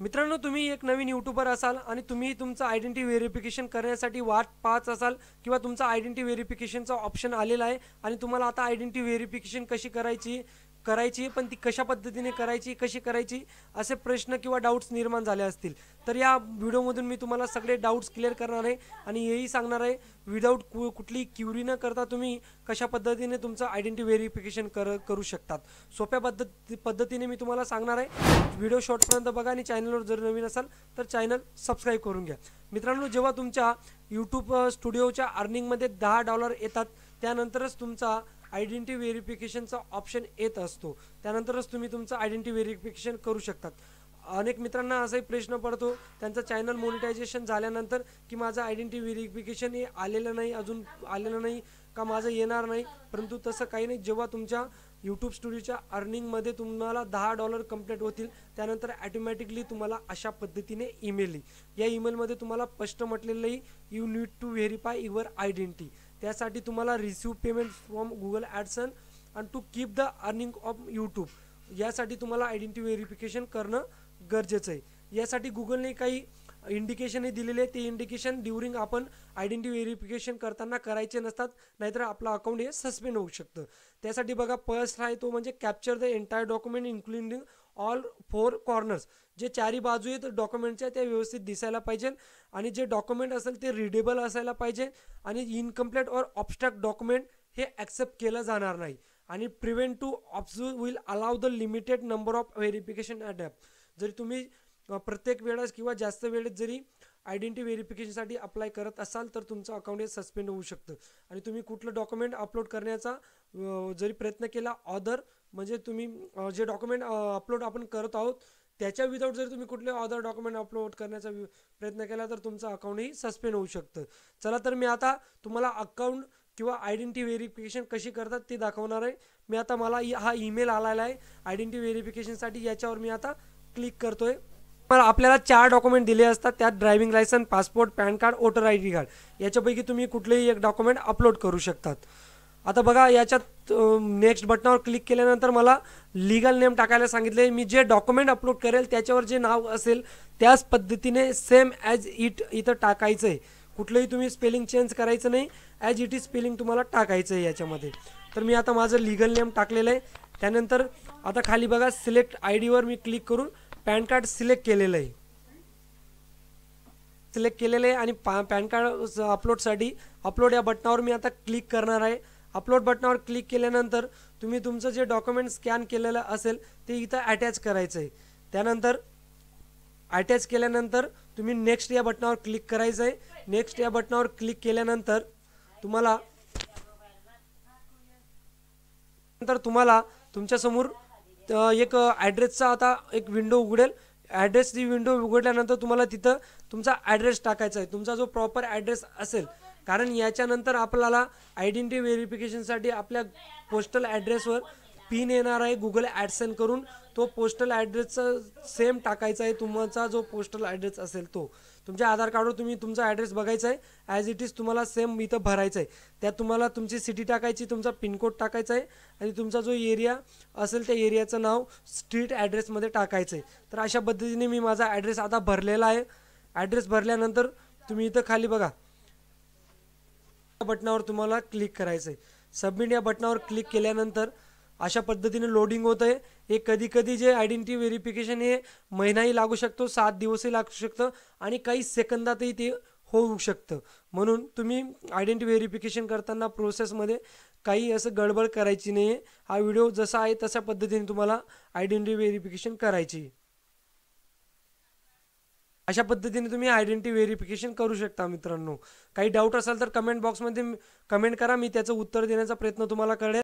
मित्रांनो, तुम्ही एक नवीन यूट्यूबर असाल आणि तुम्ही तुमचं आयडेंटिटी व्हेरिफिकेशन करण्यासाठी वाट पाहत असाल किंवा तुमचा आयडेंटिटी व्हेरिफिकेशनचा ऑप्शन आलेला आहे आणि तुम्हाला आता आयडेंटिटी व्हेरिफिकेशन कशी करायची पण ती कशा पद्धतीने करायची, कशी करायची, असे प्रश्न किंवा डाऊट्स निर्माण झाले असतील तर या व्हिडिओमधून मी तुम्हाला सगळे डाऊट्स क्लिअर करणार आहे आणि हेही सांगणार आहे विदाऊट कुठली क्युरी न करता तुम्ही कशा पद्धतीने तुमचं आयडेंटिटी व्हेरिफिकेशन करू शकतात. सोप्या पद्धतीने मी तुम्हाला सांगणार आहे. व्हिडिओ शॉर्टपर्यंत बघा आणि चॅनलवर जर नवीन असाल तर चॅनल सबस्क्राईब करून घ्या. मित्रांनो, जेव्हा तुमच्या यूट्यूब स्टुडिओच्या अर्निंगमध्ये $10 येतात त्यानंतरच तुमचा आयडेंटिटी व्हेरिफिकेशनचा ऑप्शन येत असतो. त्यानंतरच तुम्ही तुमचं आयडेंटिटी व्हेरिफिकेशन करू शकतात. अनेक मित्रांना असाही प्रश्न पडतो त्यांचं चॅनल मोनिटायझेशन झाल्यानंतर की माझं आयडेंटिटी व्हेरिफिकेशन हे अजून आलेलं नाही का, माझं येणार नाही. परंतु तसं काही नाही. जेव्हा तुमच्या यूट्यूब स्टुडिओच्या अर्निंगमध्ये तुम्हाला $10 कंप्लीट होतील त्यानंतर ॲटोमॅटिकली तुम्हाला अशा पद्धतीने ईमेल येईल. या ईमेलमध्ये तुम्हाला स्पष्ट म्हटलेलं आहे you need to verify your identity. त्यासाठी तुम्हाला receive payment from Google AdSense and to keep the earning of YouTube, यासाठी तुम्हाला आयडेंटिटी व्हेरिफिकेशन करणं गरजेचं आहे. यासाठी गुगलने काही इंडिकेशन दिलेले, ते इंडिकेशन ड्युरिंग आपण आयडेंटिटी व्हेरिफिकेशन करताना करायचे नसतात, नाहीतर आपलं अकाउंट हे सस्पेंड होऊ शकतं. त्यासाठी बघा, फर्स्ट आहे तो म्हणजे capture the entire document including all 4 corners. जे चारी बाजू आहेत डॉक्युमेंटच्या त्या व्यवस्थित दिसायला पाहिजे आणि जे डॉक्युमेंट असेल ते रीडेबल असायला पाहिजे आणि इनकम्प्लीट ऑर ऑब्स्ट्रॅक्ट डॉक्युमेंट हे ॲक्सेप्ट केलं जाणार नाही. आणि prevent to observe will allow the limited number of verification adapt. जरी तुम्ही प्रत्येक वेळेस किंवा जास्त वेळेत जरी आयडेंटिटी व्हेरिफिकेशनसाठी अप्लाय करत असाल तर तुमचं अकाउंट हे सस्पेंड होऊ शकतं. आणि तुम्ही कुठलं डॉक्युमेंट अपलोड करण्याचा जरी प्रयत्न केला ऑदर, म्हणजे तुम्ही जे डॉक्युमेंट अपलोड आपण करत आहोत त्याच्या विदाऊट जर तुम्ही कुठले ऑदर डॉक्युमेंट अपलोड करण्याचा प्रयत्न केला तर तुमचं अकाउंटही सस्पेंड होऊ शकतं. चला तर मी आता तुम्हाला अकाउंट किंवा आयडेंटिटी व्हेरिफिकेशन कशी करतात ते दाखवणार आहे. मी आता मला हा ईमेल आलेला आहे आयडेंटिटी व्हेरिफिकेशनसाठी, याच्यावर मी आता क्लिक करतोय. आपल्याला 4 डॉक्युमेंट दिले असतात, त्यात driving licence, passport, PAN card, voter I D card. याच्यापैकी तुम्ही कुठलेही एक डॉक्युमेंट अपलोड करू शकतात. आता बघा, याच्यात नेक्स्ट बटनावर क्लिक केल्यानंतर मला लीगल नेम टाकायला सांगितले. मी जे डॉक्युमेंट अपलोड करेल त्याच्यावर जे नाव असेल त्याच पद्धतीने सेम ॲज इट इथं टाकायचं आहे. कुठलंही तुम्ही स्पेलिंग चेंज करायचं नाही, ॲज इट इज स्पेलिंग तुम्हाला टाकायचं आहे याच्यामध्ये. तर मी आता माझं लीगल नेम टाकलेलं आहे. त्यानंतर आता खाली बघा, सिलेक्ट आय डीवर मी क्लिक करून पॅन कार्ड सिलेक्ट केलेलं आहे आणि पॅन कार्ड अपलोडसाठी अपलोड या बटनावर मी आता क्लिक करणार आहे. अपलोड बटनावर क्लिक केल्यानंतर तुम्ही तुमचं जे डॉक्युमेंट स्कॅन केलेलं असेल ते इथं अटॅच करायचं आहे. त्यानंतर अटॅच केल्यानंतर तुम्ही नेक्स्ट या बटनावर क्लिक करायचं आहे. नेक्स्ट या बटनावर क्लिक केल्यानंतर तुम्हाला तुमच्यासमोर एक ॲड्रेसचा आता एक विंडो उघडेल. ॲड्रेसची विंडो उघडल्यानंतर तुम्हाला तिथं तुमचा ॲड्रेस टाकायचा आहे, तुमचा जो प्रॉपर ॲड्रेस असेल. कारण याच्यानंतर आपल्याला आयडेंटिटी व्हेरिफिकेशनसाठी आपल्या पोस्टल ॲड्रेसवर पिन येणार आहे गुगल ॲडसन करून. तो पोस्टल ॲड्रेसचा सेम टाकायचा आहे. तुमचा जो पोस्टल ॲड्रेस असेल तो तुमच्या आधार कार्डवर तुम्ही तुमचा ॲड्रेस बघायचा आहे, ॲज इट इज तुम्हाला सेम इथं भरायचं आहे. त्यात तुम्हाला तुमची सिटी टाकायची, तुमचा पिनकोड टाकायचा आहे आणि तुमचा जो एरिया असेल त्या एरियाचं नाव स्ट्रीट ॲड्रेसमध्ये टाकायचं आहे. तर अशा पद्धतीने मी माझा ॲड्रेस आता भरलेला आहे. ॲड्रेस भरल्यानंतर तुम्ही इथं खाली बघा, बटनावर तुम्हाला क्लिक करायचं आहे. सबमिट या बटनावर क्लिक केल्यानंतर अशा पद्धतीने लोडिंग होतं आहे. हे कधी जे आयडेंटिटी व्हेरिफिकेशन हे महिनाही लागू शकतो, 7 दिवसही लागू शकतं आणि काही सेकंदातही ते होऊ शकतं. म्हणून तुम्ही आयडेंटिटी व्हेरिफिकेशन करताना प्रोसेसमध्ये काही असं गडबड करायची नाही. हा व्हिडिओ जसा आहे तशा पद्धतीने तुम्हाला आयडेंटिटी व्हेरिफिकेशन करायची. अशा पद्धतीने तुम्ही आयडेंटिटी व्हेरिफिकेशन करू शकता. मित्रांनो, काही डाऊट असेल तर कमेंट बॉक्समध्ये कमेंट करा, मी त्याचं उत्तर देण्याचा प्रयत्न तुम्हाला करेल.